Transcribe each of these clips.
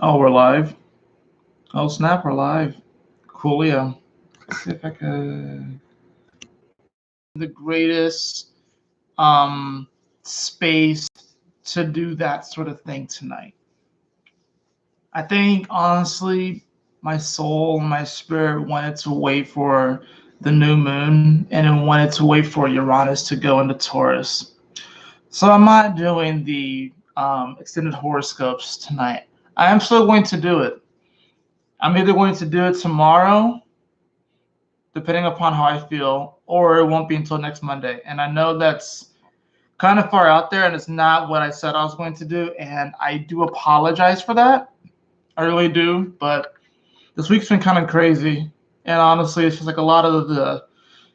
Oh, we're live. Oh, snap, we're live. Coolio. Let's see if I could. The greatest space to do that sort of thing tonight. I think honestly, my soul, my spirit wanted to wait for the new moon and it wanted to wait for Uranus to go into Taurus. So I'm not doing the extended horoscopes tonight. I am still going to do it. I'm either going to do it tomorrow depending upon how I feel, or it won't be until next Monday. And I know that's kind of far out there and it's not what I said I was going to do. And I do apologize for that. I really do. But this week's been kind of crazy. And honestly, it's just like a lot of the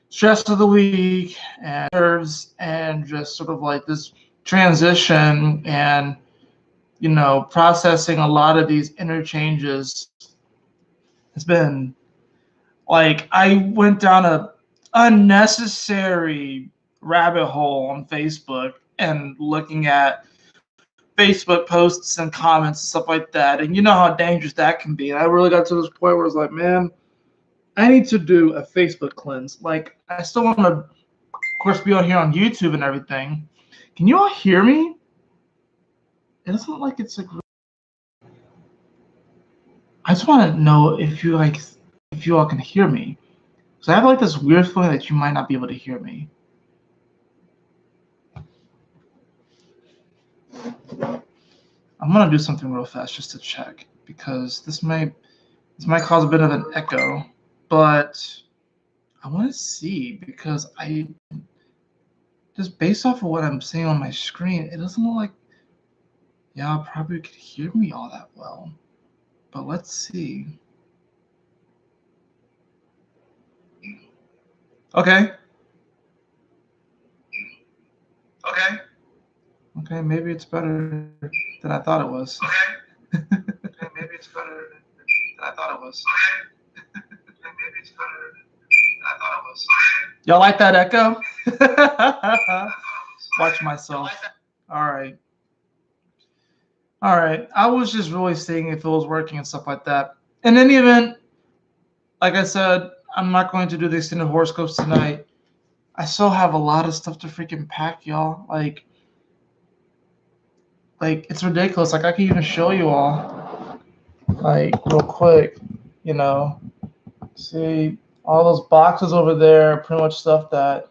stress of the week and nerves and just sort of like this transition and, processing a lot of these interchanges. It's been like I went down a unnecessary rabbit hole on Facebook and looking at Facebook posts and comments and stuff like that. And you know how dangerous that can be. And I really got to this point where it's like, man, I need to do a Facebook cleanse. Like, I still want to, of course, be on here on YouTube and everything. Can you all hear me? It doesn't look like it's like. I just want to know if you all can hear me. So I have like this weird feeling that you might not be able to hear me. I'm gonna do something real fast just to check because this might cause a bit of an echo, but I want to see because I just based off of what I'm seeing on my screen, it doesn't look like y'all probably could hear me all that well. But let's see. Okay. Okay. Okay, maybe it's better than I thought it was. Okay. Okay, maybe it's better than I thought it was. Okay. Maybe it's better than I thought it was. Y'all like that echo? Watch myself. All right. All right. I was just really seeing if it was working and stuff like that. In any event, like I said, I'm not going to do the extended horoscopes tonight. I still have a lot of stuff to freaking pack, y'all. Like it's ridiculous. Like I can even show you all, like real quick. You know, see all those boxes over there, pretty much stuff that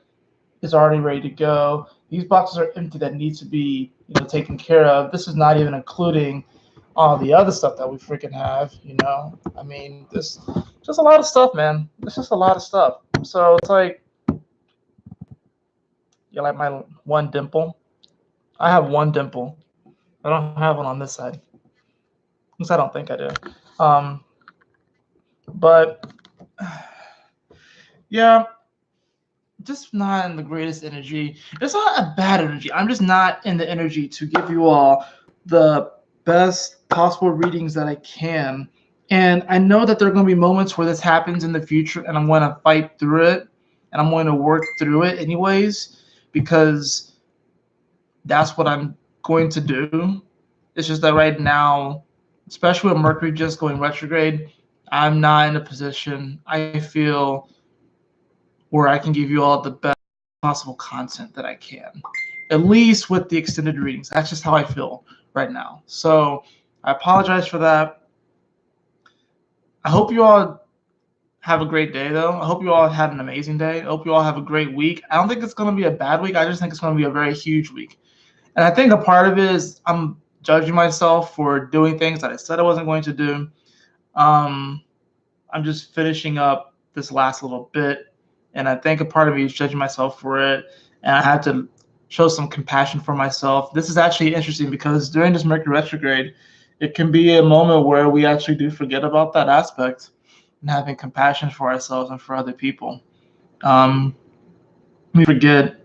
is already ready to go. These boxes are empty that needs to be, taken care of. This is not even including all the other stuff that we freaking have. I mean, this just a lot of stuff, man. It's just a lot of stuff. So it's like, you like my one dimple? I have one dimple. I don't have one on this side. At least I don't think I do. But yeah, just not in the greatest energy. It's not a bad energy. I'm just not in the energy to give you all the best possible readings that I can. And I know that there are going to be moments where this happens in the future, and I'm going to fight through it, and I'm going to work through it anyways, because that's what I'm going to do. It's just that right now, especially with Mercury just going retrograde, I'm not in a position I feel where I can give you all the best possible content that I can, at least with the extended readings. That's just how I feel right now. So I apologize for that. I hope you all have a great day, though. I hope you all had an amazing day. I hope you all have a great week. I don't think it's going to be a bad week. I just think it's going to be a very huge week. And I think a part of it is I'm judging myself for doing things that I said I wasn't going to do. I'm just finishing up this last little bit, and I think a part of me is judging myself for it, and I had to show some compassion for myself. This is actually interesting because during this Mercury retrograde, it can be a moment where we actually do forget about that aspect and having compassion for ourselves and for other people. Um, we forget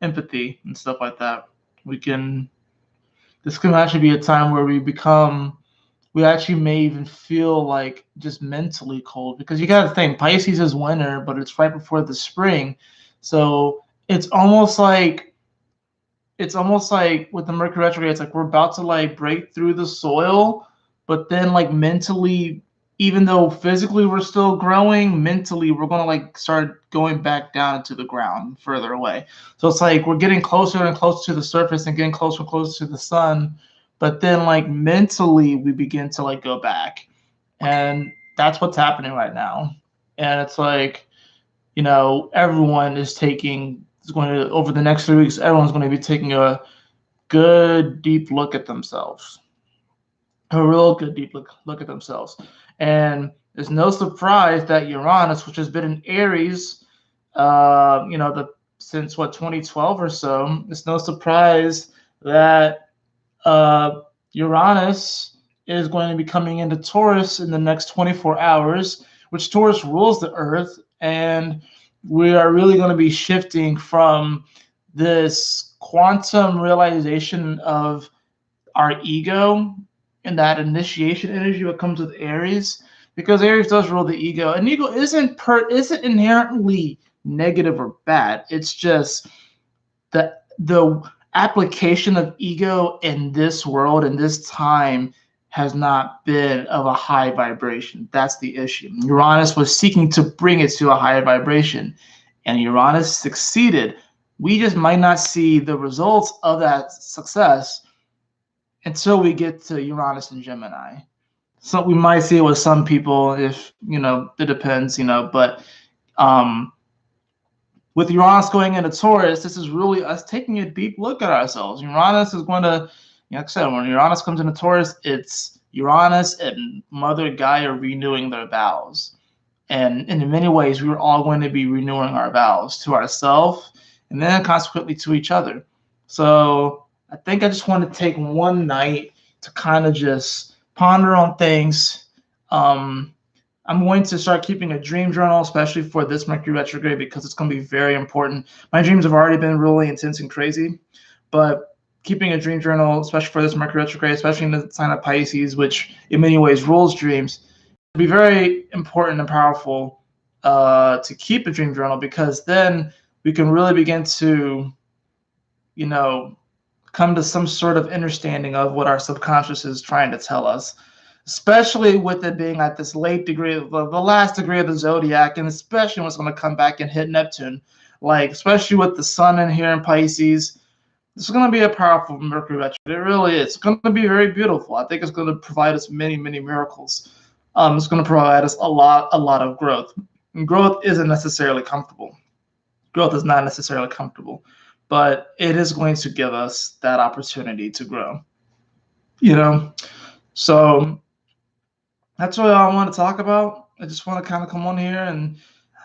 empathy and stuff like that. This can actually be a time where we actually may even feel like just mentally cold, because you got to think Pisces is winter, but it's right before the spring. So it's almost like it's almost like with the Mercury retrograde, it's like we're about to like break through the soil, but then like mentally, even though physically we're still growing, mentally we're gonna like start going back down into the ground further away. So it's like we're getting closer and closer to the surface and getting closer and closer to the sun, but then like mentally we begin to like go back. And that's what's happening right now. And it's like, you know, everyone is taking is going to over the next 3 weeks, everyone's going to be taking a good deep look at themselves, a real good deep look at themselves. And there's no surprise that Uranus, which has been in Aries, you know, the since what 2012 or so, it's no surprise that Uranus is going to be coming into Taurus in the next 24 hours, which Taurus rules the Earth, and we are really going to be shifting from this quantum realization of our ego and that initiation energy that comes with Aries, because Aries does rule the ego, and ego isn't inherently negative or bad. It's just the application of ego in this world in this time has not been of a high vibration. That's the issue. Uranus was seeking to bring it to a higher vibration, and Uranus succeeded. We just might not see the results of that success until we get to Uranus and Gemini. So we might see it with some people, if you know, it depends, you know, but with Uranus going into Taurus, this is really us taking a deep look at ourselves. Uranus is going to, like I said, when Uranus comes into Taurus, it's Uranus and Mother Gaia renewing their vows. And in many ways, we're all going to be renewing our vows to ourselves and then consequently to each other. So I think I just want to take one night to kind of just ponder on things. I'm going to start keeping a dream journal, especially for this Mercury retrograde, because it's going to be very important. My dreams have already been really intense and crazy, but keeping a dream journal, especially for this Mercury retrograde, especially in the sign of Pisces, which in many ways rules dreams, will be very important and powerful to keep a dream journal, because then we can really begin to, you know, come to some sort of understanding of what our subconscious is trying to tell us, especially with it being at this late degree, the last degree of the zodiac, and especially when it's going to come back and hit Neptune, like especially with the sun in here in Pisces. This is going to be a powerful Mercury retrograde. It really is. It's going to be very beautiful. I think it's going to provide us many, many miracles. It's going to provide us a lot of growth. And growth isn't necessarily comfortable. Growth is not necessarily comfortable, but it is going to give us that opportunity to grow. You know, so that's what I want to talk about. I just want to kind of come on here and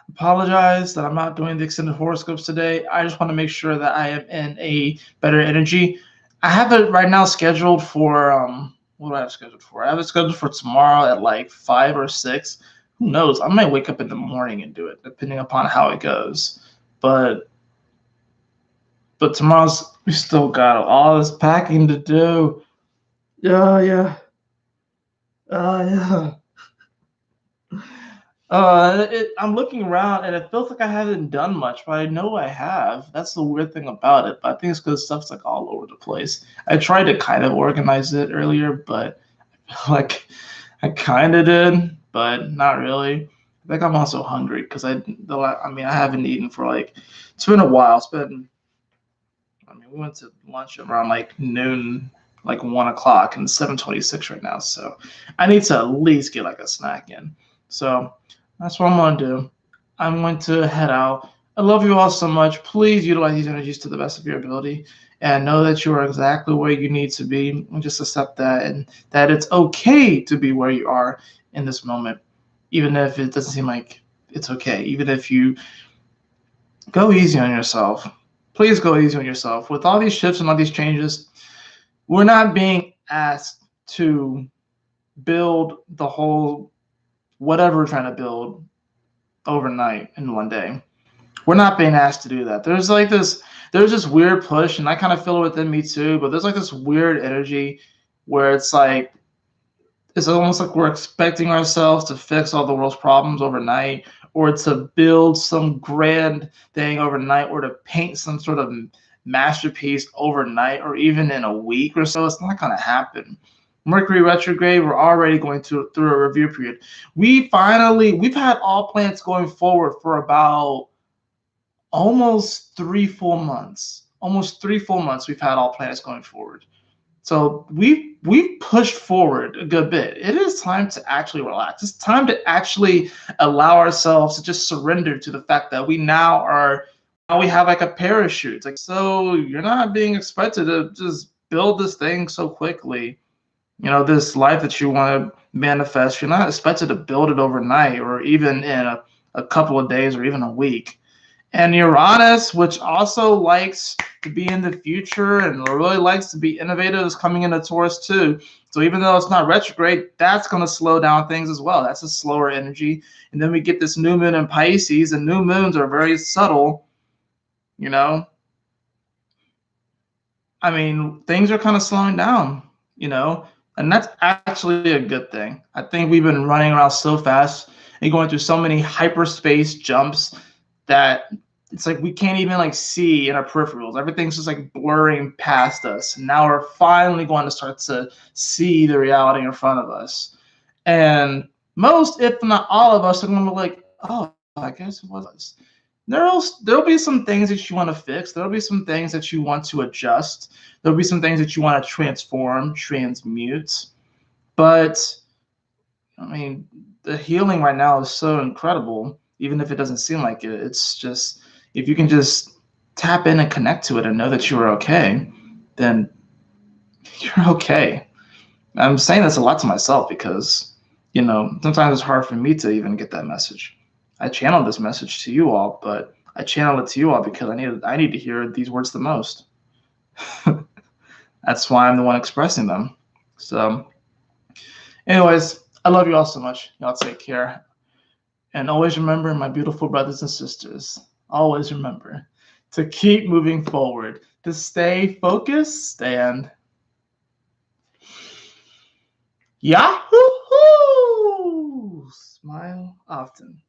apologize that I'm not doing the extended horoscopes today. I just want to make sure that I am in a better energy. I have it right now scheduled for what do I have scheduled for? I have it scheduled for tomorrow at like 5 or 6. Who knows? I might wake up in the morning and do it, depending upon how it goes. But tomorrow's, we still got all this packing to do. Yeah. Yeah. I'm looking around and it feels like I haven't done much, but I know I have. That's the weird thing about it. But I think it's because stuff's like all over the place. I tried to kind of organize it earlier, but I feel like I kind of did, but not really. I think I'm also hungry because I haven't eaten for like, it's been a while. It's been, we went to lunch around like noon, like 1 o'clock, and it's 7:26 right now. So I need to at least get like a snack in. So that's what I'm going to do. I'm going to head out. I love you all so much. Please utilize these energies to the best of your ability and know that you are exactly where you need to be, and just accept that, and that it's okay to be where you are in this moment, even if it doesn't seem like it's okay. Even if you go easy on yourself. Please go easy on yourself. With all these shifts and all these changes, we're not being asked to build the whole whatever we're trying to build overnight in one day. We're not being asked to do that. There's this weird push, and I kind of feel it within me too, but there's like this weird energy where it's like, it's almost like we're expecting ourselves to fix all the world's problems overnight, or to build some grand thing overnight, or to paint some sort of masterpiece overnight or even in a week or so. It's not going to happen. Mercury retrograde, we're already going through a review period. We've had all planets going forward for about almost 3 full months. Almost 3 full months we've had all planets going forward. So we've pushed forward a good bit. It is time to actually relax. It's time to actually allow ourselves to just surrender to the fact that we have like a parachute. It's like, so you're not being expected to just build this thing so quickly. You know, this life that you want to manifest, you're not expected to build it overnight or even in a couple of days or even a week. And Uranus, which also likes to be in the future and really likes to be innovative, is coming into Taurus too. So even though it's not retrograde, that's going to slow down things as well. That's a slower energy. And then we get this new moon in Pisces, and new moons are very subtle, you know. I mean, things are kind of slowing down, you know, and that's actually a good thing. I think we've been running around so fast and going through so many hyperspace jumps that it's like we can't even like see in our peripherals. Everything's just like blurring past us. And now we're finally going to start to see the reality in front of us. And most, if not all of us, are going to be like, oh, I guess it was us. There'll be some things that you want to fix. There'll be some things that you want to adjust. There'll be some things that you want to transform, transmute. But I mean, the healing right now is so incredible, even if it doesn't seem like it. It's just, if you can just tap in and connect to it and know that you are okay, then you're okay. I'm saying this a lot to myself because, you know, sometimes it's hard for me to even get that message. I channeled this message to you all, but I channeled it to you all because I need to hear these words the most. That's why I'm the one expressing them. So anyways, I love you all so much. Y'all take care. And always remember, my beautiful brothers and sisters, always remember to keep moving forward, to stay focused, and Yahoo! Smile often.